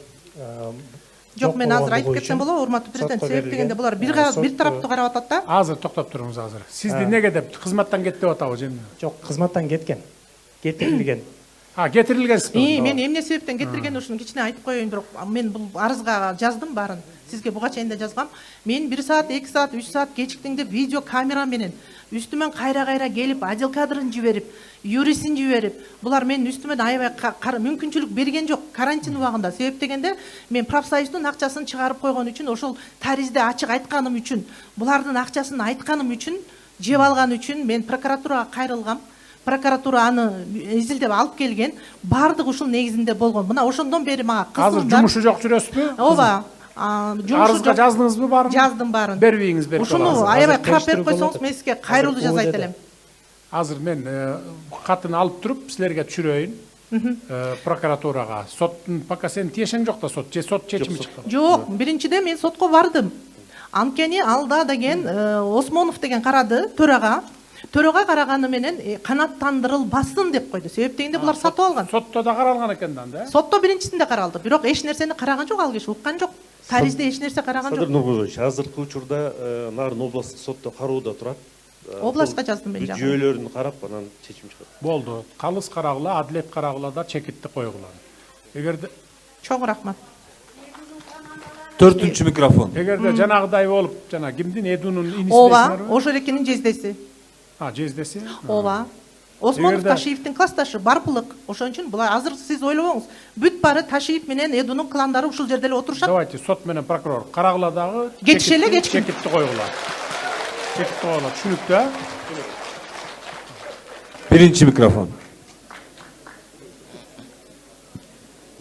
Жок, мен азыр айтып кетсем болобу, урматтуу президент, себеп дегенде булар бир тараптуу карап атат да. Азыр токтоп туруңуз азыр. Сизди неге деп кызматтан кетти деп атабы же? Жок, кызматтан кеткен. Кетирилген. Кетирилгенсиз. Мен эмне себептен кетирген ушуну кичине айтып коеюн, бирок мен бул арызга жаздым баарын. Сизге буга чейин да жазгам. Мен 1 саат, 2 саат, 3 саат кечиктиң деп видео камера менен үстүмөн кайра келип, ажыл кадрын жиберип, юристин жиберип, булар менин үстүмө аябай мүмкүнчүлүк берген жок карантин убагында. Себеп дегенде мен профсоюздун акчасын чыгарып койгон үчүн, ошол таризде ачык айтканым үчүн, булардын акчасын айтканым үчүн, жеп алган үчүн мен прокуратурага кайрылгам. Прокуратура аны изилдеп алып келген. Бардык ушул негизинде болгон. Мына ошондон бери мага кызымдар. Азыр жумушу жок жүрөсүзбү? Ооба. Арызга жаздыңызбы баарын? Жаздым баарын. Бербейиңиз берип. Ушуну аябай карап берип койсоңуз мен сизге кайрылуу жасайт элем. Азыр мен катын алып туруп силерге түшүрөйүн. Прокуратурага. Соттун пока сенин тиешең жок да сот чечими чыкты. Жок, биринчиде мен сотко бардым. Анткени алда деген Осмонов деген карады төрага. Төрага караганы менен канаттандырылбасын деп койду. Себеп дегенде булар сатып алган. Сотто да каралган экен да? Сотто биринчисинде каралды. Бирок эч нерсени караган жок, ал киши уккан жок. Таризде эч нерсе караган жок. Садыр Нургозович, азыркы учурда Нарын областтык сотто кароодо турат. Областка жаздым мен жагы. Жүйөлөрүн карап, анан чечим чыгат. Болду. Калыс карагыла, адилет карагыла да чекитти койгула. Эгерде чоң рахмат. 4-үнчү микрофон. Эгерде жанагыдай болуп, жана кимдин Эдунун иниси Ооба, Ошорекинин жездеси. Жездеси? Ооба. Осмонов Ташиевдин классташы Барпылык. Ошон үчүн булар азыр сиз ойлобоңуз. Бүт бары Ташиев менен Эдунун кландары ушул жерде эле отурушат. Давайте сот менен прокурор карагыла дагы кетишеле кечкин. Чекитти койгула. Чекитти койгула. Түшүнүктүү? Биринчи микрофон.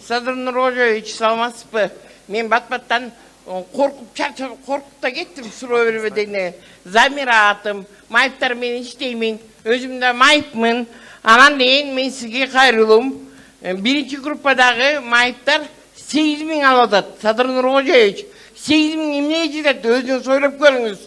Садыр Нургожоевич, саламатсызбы? Мен бат-баттан коркуп чарчап, коркуп да кеттим суроо бербедене. Замира атым, майыптар менен иштеймин, өзүм да майыпмын. Анан кийин мен сизге кайрылым. Биринчи группадагы майыптар 8.000 алып атат. Садыр Нургожоевич, 8.000 эмне жетет? Өзүңүз ойлоп көрүңүз.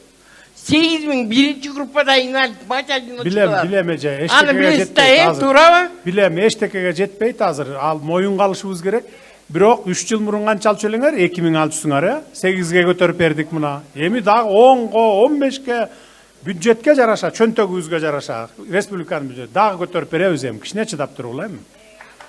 8.000 биринчи группада инвалид бачадын учурлар. Билем эже, эчтекеге жетпейт азыр. Туурабы? Билем, эчтекеге жетпейт азыр. Ал моюнга алышыбыз керек. Бирок 3 жыл мурун канча алчу элеңер? 2000 алчусуңар, 8ге көтөрүп бердик мына. Эми дагы 10го, 15ге бюджетке жараша, чөнтөгүбүзгө жараша, республиканын бюджети дагы көтөрүп беребиз эми. Кичине чыдап тургула эми.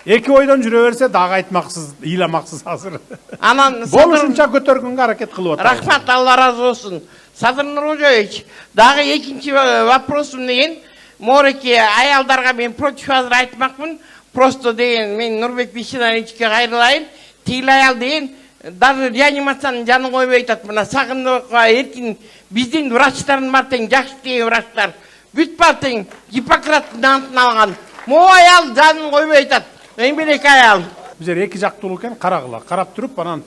Эки ойдон жүрө берсе дагы айтмаксыз, ыйламаксыз азыр. Анан болушунча көтөргөнгө аракет кылып атабыз. Рахмат, Алла разы болсун. Садыр Нургожоевич, дагы экинчи вопросум деген, мореки аялдарга мен против азыр айтмакмын. Просто деген мен Нурбек Бишиновичке кайрылайын. Тигил аял деген даже реанимациянын жанын койбой атат. Мына Сагындыкова эркин биздин врачтардын бар тең жакшы деген врачтар. Бүт бар тең Гиппократтын антын алган. Могу аял жанын койбой атат. Эмбелек аял. Бизер эки жактуулук экен, карагыла. Карап туруп анан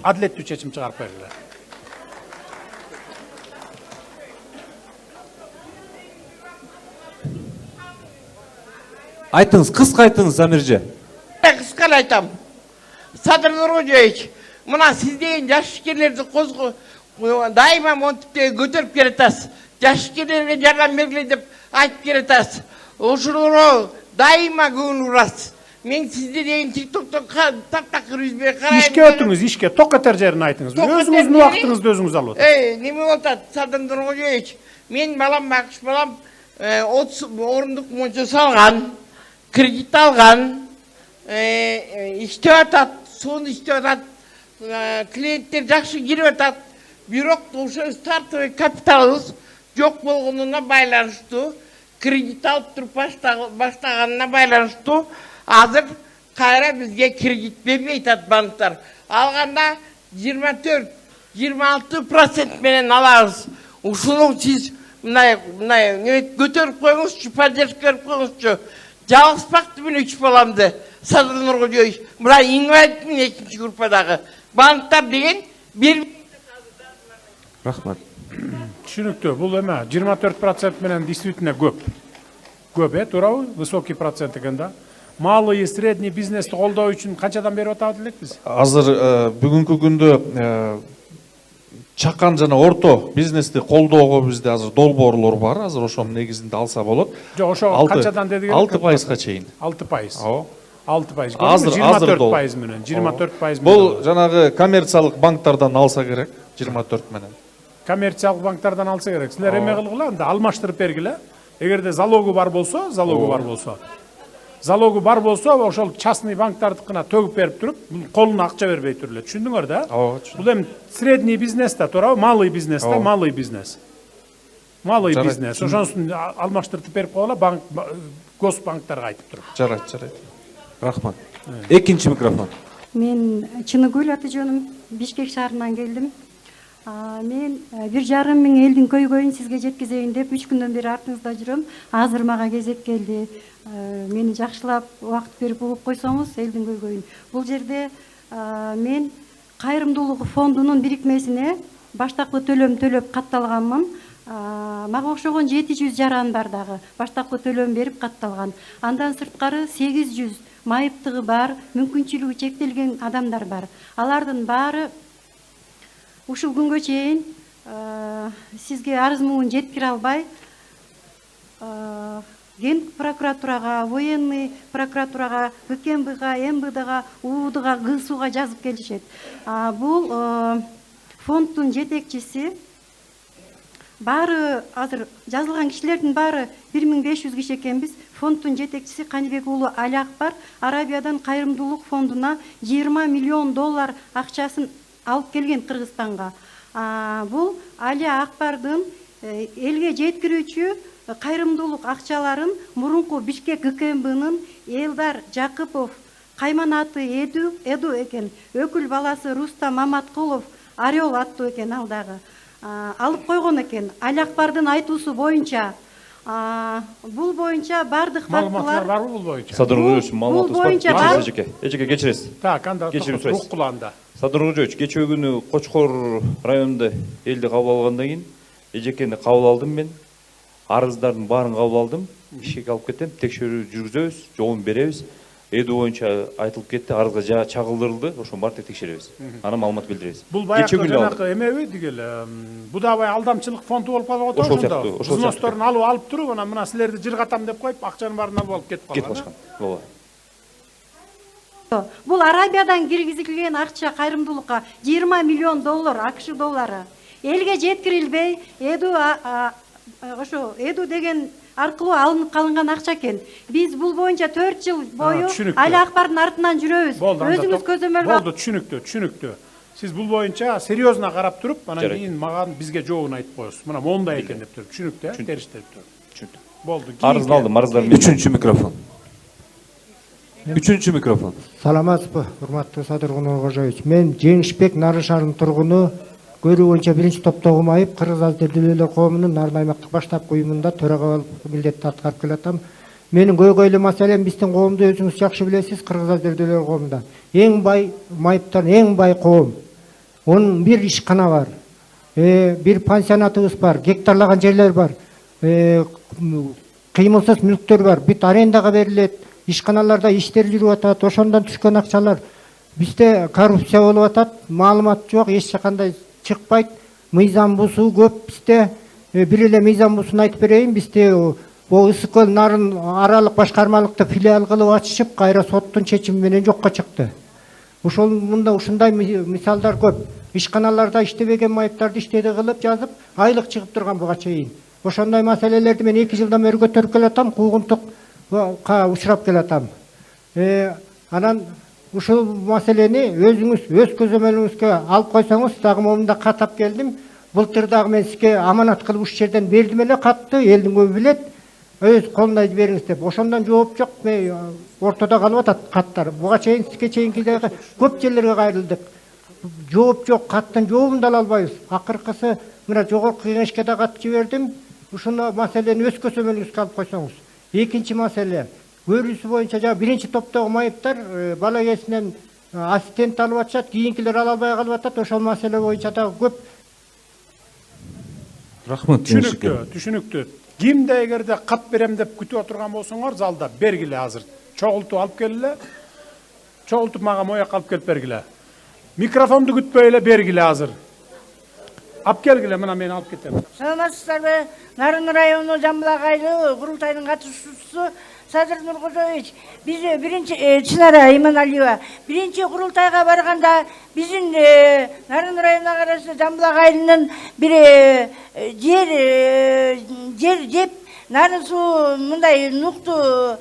адилеттүү чечим чыгарып койгула. Айтыңыз, кыска айтыңыз, Замирже. Кыска айтам. Садыр Нургожоевич, мына сиз деген жашкерлерди дайыма монтип көтөрүп келатасыз. Жашкерлерге жардам бергиле деп айтып келатасыз. Ошолорго дайыма көңүл бурасыз. Мен сизди деген ТикТоктон таптакыр үзбөй карайм. Ишке өтүңүз, ишке ток этер жерин айтыңыз. Өзүңүздүн убактыңызды өзүңүз алып атасыз. Неме болуп атат, Садыр Нургожоевич? Мен балам Бакыш балам 30 орундук мончо салган. Кредит алган, иштеп атат, сону иштеп атат, клиенттер жакшы кирип атат. Бирок ошо стартовый капиталыбыз жок болгонуна байланыштуу, кредит алып туруп баштаганына байланыштуу, азыр кайра бизге кредит бербей атат банктар. Алганда 24-26% менен алабыз. Ушуну сиз мындай көтөрүп коюңузчу, поддержка берип коюңузчу. Жалгызбакты мен 3 баламды. Садыр Нургожоевич, мына инвалидмин экинчи группадагы. Банктар деген Рахмат. Түшүнүктүү. Бул эме 24% менен действительно көп. Көп, туурабы? Высокий процент экен да. Малый и средний бизнести колдоо үчүн канчадан берип атабыз элекпиз? Азыр бүгүнкү күндө чакан жана орто бизнести колдоого бизде азыр долбоорлор бар. Азыр ошонун негизинде алса болот. Жок, ошо канчадан дедиңер? 6%га чейин. 6%. 6%. Азыр 24% менен. 24% менен. Бул жанагы коммерциялык банктардан алса керек, 24 менен. Коммерциялык банктардан алса керек. Силер эме кылгыла, анда алмаштырып бергиле. Эгерде залогу бар болсо, залогу бар болсо, ошол частный банктардыкына төгүп берип туруп, колуна акча бербей туруп эле. Түшүндүңөр да? Бул эми средний бизнес да, туурабы? Малый бизнес да, малый бизнес. Малый бизнес. Ошонусун алмаштыртып берип койгула, банк госбанктарга айтып туруп. Жарайт. Рахмат. Экинчи микрофон. Мен Чыныгүл аты жөнүм, Бишкек шаарынан келдим. Мен 1,5 мың элдин көйгөйүн сизге жеткизейин деп 3 күндөн бери артыңызда жүрөм. Азыр мага кезек келди. Мени жакшылап убакыт берип угуп койсоңуз элдин көйгөйүн. Бул жерде мен кайрымдуулук фондунун бирикмесине баштапкы төлөм төлөп катталганмын. Мага окшогон 700 жаран бар дагы. Баштапкы төлөм берип катталган. Андан сырткары 800 майыптыгы бар, мүмкүнчүлүгү чектелген адамдар бар. Алардын баары ушул күнгө чейин сизге арыз муун жеткире албай, ген прокуратурага, военный прокуратурага, КМБга, МВДга, УУДга, ГСУга жазып келишет. Бул фонддун жетекчиси баары азыр жазылган кишилердин баары 1500 киши экенбиз. Фонддун жетекчиси Канибек уулу Али Акбар Арабиядан кайрымдуулук фондуна 20 миллион доллар акчасын алып келген Кыргызстанга. Бул Али Акбардын элге жеткирүүчү кайрымдуулук акчаларын мурунку Бишкек ГКМБнын Элдар Жакыпов кайманаты Эду экен. Өкүл баласы Рустам Маматкулов Орел аттуу экен ал дагы. Алып койгон экен. Али Акбардын айтуусу боюнча бул боюнча бардык фактылар бар бул боюнча. Садыр Кожоевич, маалымат бар. Эжеке кечиресиз. Так, анда кечирип сурайсыз. Рук куланда. Садыр Кожоевич, кечээ күнү Кочкор районунда элди кабыл алгандан кийин эжекени кабыл алдым мен. Арыздардын баарын кабыл алдым. Бишкекке алып кетем, текшерүү жүргүзөбүз, жообун беребиз. Эду боюнча айтылып кетти, арызга чагылдырылды, ошону баарды текшеребиз. Анан маалымат билдиребиз. Бул баягы жанакы эмеби дегеле, Будабай алдамчылык фонду болуп калып атат ошондо. Взносторун алып туруп, анан мына силерди жыргатам деп коюп, акчанын баарын алып кетип калган. Ооба. Бул Арабиядан киргизилген акча кайрымдуулукка 20 миллион доллар АКШ доллары. Элге жеткирилбей, ошо Эду деген аркылуу алынып калынган акча экен. Биз бул боюнча 4 жыл бою Али Акбардын артынан жүрөбүз. Өзүңүз көзөмөл болду, түшүнүктүү. Сиз бул боюнча серьезно карап туруп, анан кийин мага бизге жообун айтып коесуз. Мына мондай экен деп туруп, түшүнүктүү, териштирип туруп. Түшүндүк. Болду. Арызын алдым, арыздар. Үчүнчү микрофон. Саламатсызбы, урматтуу Садыр Кожоевич. Мен Жеңишбек Нарын шаарынын тургуну. Көрүү боюнча биринчи топтогу майып Кыргыз Азердүүлөр коомунун Нарын аймактык баштапкы уюмунда төрага болуп милдетти аткарып келатам. Менин көйгөйлүү маселем биздин коомду өзүңүз жакшы билесиз, Кыргыз Азердүүлөр коомунда эң бай майыптар, эң бай коом. Onun bir ишкана бар, bir пансионатыбыз бар, гектарлаган жерлер бар, кыймылсыз мүлктөр бар, бүт арендага берилет, ишканаларда иштер жүрүп атат, ошондон түшкөн акчалар. Бизде коррупция болуп атат, маалымат жок, эч кандай чыкпайт, мыйзам бузуу көп бизде. Бир эле мыйзам бузууну айтып берейин, бизде бул Ысык-Көл Нарын аралык башкармалыкты филиал кылып ачышып, кайра соттун чечими менен жокко чыкты. Ошол мында ушундай мисалдар көп. Ишканаларда иштебеген майыптарды иштеди кылып жазып, айлык чыгып турган буга чейин. Ошондой маселелерди мен 2 жылдан бери көтөрүп келатам, куугунтукка учурап келатам. Анан ушул маселени өзүңүз өз көзөмөлүңүзгө алып койсоңуз, дагы момунда катап келдим. Былтыр дагы мен сизге аманат кылып уш жерден бердим эле катты, элдин көбү билет. Өз колуна бериңиз деп. Ошондон жооп жок, ортодо калып атат каттар. Буга чейин сизге чейинкидеги көп жерлерге кайрылдык. Жооп жок, каттын жообун да ала албайбыз. Акыркысы мына жогорку кеңешке да кат жибердим. Ушуну маселени өз көзөмөлүңүзгө алып койсоңуз. Экинчи маселе, көрүүсү боюнча жана биринчи топтогу майыптар бала кезинен ассистент алып атышат, кийинкилер ала албай калып атат. Ошол маселе боюнча да көп. Рахмат. Түшүнүктүү. Кимде эгерде кат берем деп күтүп отурган болсоңор, залда бергиле азыр. Чогултуп алып келиле. Чогултуп мага мояк алып келип бергиле. Микрофонду күтпөй эле бергиле азыр. алып келгиле, мына мен алып кетем. Саламатсыздарбы? Нарын району Жамбылак айылы курултайдын катышуучусу Садыр Нуркожоевич. Биз биринчи Чынара Иманалиева. Биринчи курултайга барганда биздин Нарын районуна караштуу Жамбылак айылынын бир жер жеп нарын суу мындай нукту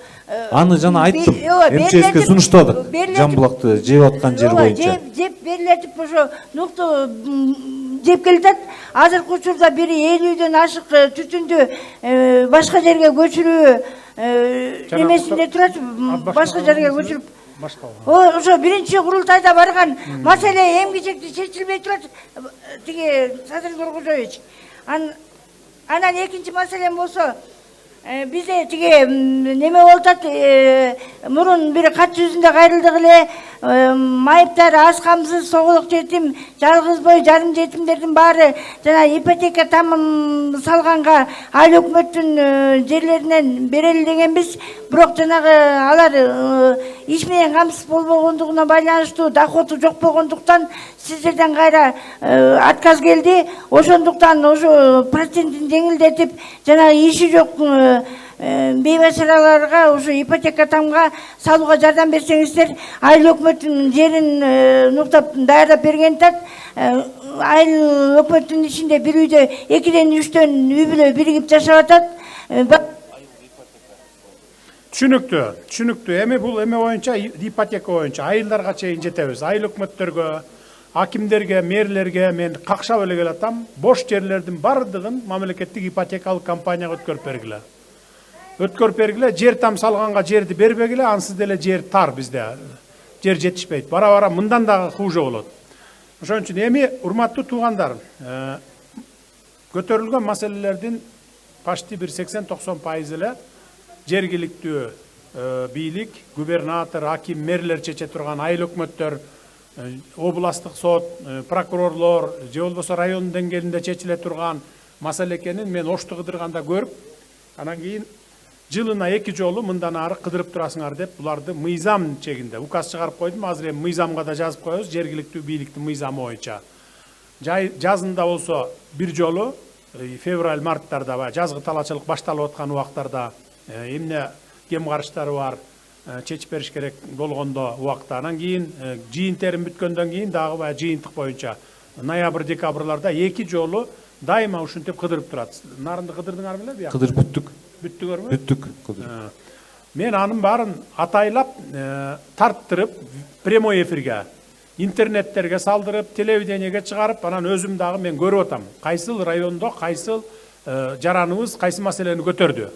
Аны жана айттым. МЧСке сунуштадык. Жамбылакты жеп аткан жер боюнча. Жеп берилетип ошо нукту жеп келатат. Азыркы учурда бири 50дөн ашык түтүндү башка жерге көчүрүү немесинде турат, башка жерге көчүрүп. Ошо биринчи курултайда барган маселе эми-кечекти чечилбей турат. Тиги Садыр Нуркожоевич. Анан экинчи маселем болсо, бизде тиги неме болуп атат, мурун бир кат жүзүндө кайрылдык эле, майыптар аз камсыз, соголук жетим, жалгыз бой, жарым жетимдердин баары жана ипотека тамым салганга айыл өкмөттүн жерлеринен берели дегенбиз. Бирок жанагы алар иш менен камсыз болбогондугуна байланыштуу, доходу жок болгондуктан сиздерден кайра отказ келди. Ошондуктан ошо процентин жеңилдетип, жанагы иши жок бейбачараларга ушу ипотека тамга салууга жардам берсеңиздер. Айыл өкмөттүн жерин нуктап даярдап берген атат. Айыл өкмөттүн ичинде бир үйдө 2ден 3төн үй бүлө биригип жашап атат. Түшүнүктүү. Эми бул эме боюнча, ипотека боюнча айылдарга чейин жетебиз. Айыл өкмөттөргө, акимдерге, мэрлерге мен какшап эле келатам. Бош жерлердин бардыгын мамлекеттик ипотекалык компанияга өткөрүп бергиле. Жер там салганга жерди бербегиле, ансыз деле жер тар бизде. Жер жетишпейт. Бара-бара мындан дагы хуже болот. Ошон үчүн эми урматтуу туугандар, көтөрүлгөн маселелердин почти бир 80-90% эле жергиликтүү бийлик, губернатор, аким, мэрлер чече турган, айыл өкмөттөр, областтык сот, прокурорлор, же болбосо район деңгээлинде чечиле турган маселе экенин мен Ошту кыдырганда көрүп, анан кийин жылына 2 жолу мындан ары кыдырып турасыңар деп буларды мыйзам чегинде указ чыгарып койдум. Азыр эми мыйзамга да жазып коебуз, жергиликтүү бийликтин мыйзамы боюнча. Жазында болсо бир жолу февраль-марттарда жазгы талаачылык башталып аткан убактарда эмне кем карыштары бар чечип бериш керек болгондо убакта. Анан кийин жыйын терим бүткөндөн кийин дагы баягы жыйынтык боюнча ноябрь-декабрларда 2 жолу дайыма ушинтип кыдырып турат. Нарынды кыдырдыңар беле бияк? Кыдырып бүттүк. Бүттүңөрбү? Бүттүк. Кыдырып. Мен анын баарын атайлап тарттырып прямой эфирге, интернеттерге салдырып, телевидениеге чыгарып, анан өзүм дагы мен көрүп атам. Кайсыл райондо кайсыл жараныбыз кайсы маселени көтөрдү.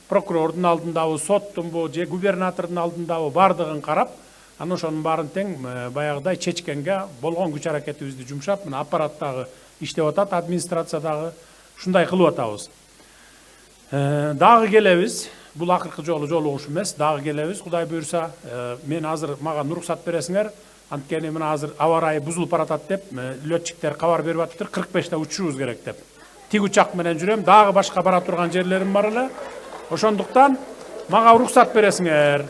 Прокурордун алдындабы, соттунбу, же губернатордун алдындабы бардыгын карап, анан ошонун баарын тең баягыдай чечкенге болгон күч аракетибизди жумшап, мына аппараттагы иштеп атат, администрациядагы ушундай кылып атабыз. Дагы келебиз. Бул акыркы жолу жолугуш эмес, дагы келебиз. Кудай буйрса, мен азыр мага уруксат бересиңер. Анткени мына азыр аба ырайы бузулуп баратат деп, летчиктер кабар берип атыптыр, 45-те учушубуз керек деп. Тик учак менен жүрөм, дагы башка бара турган жерлерим бар эле. Ошондуктан мага уруксат бересиңер.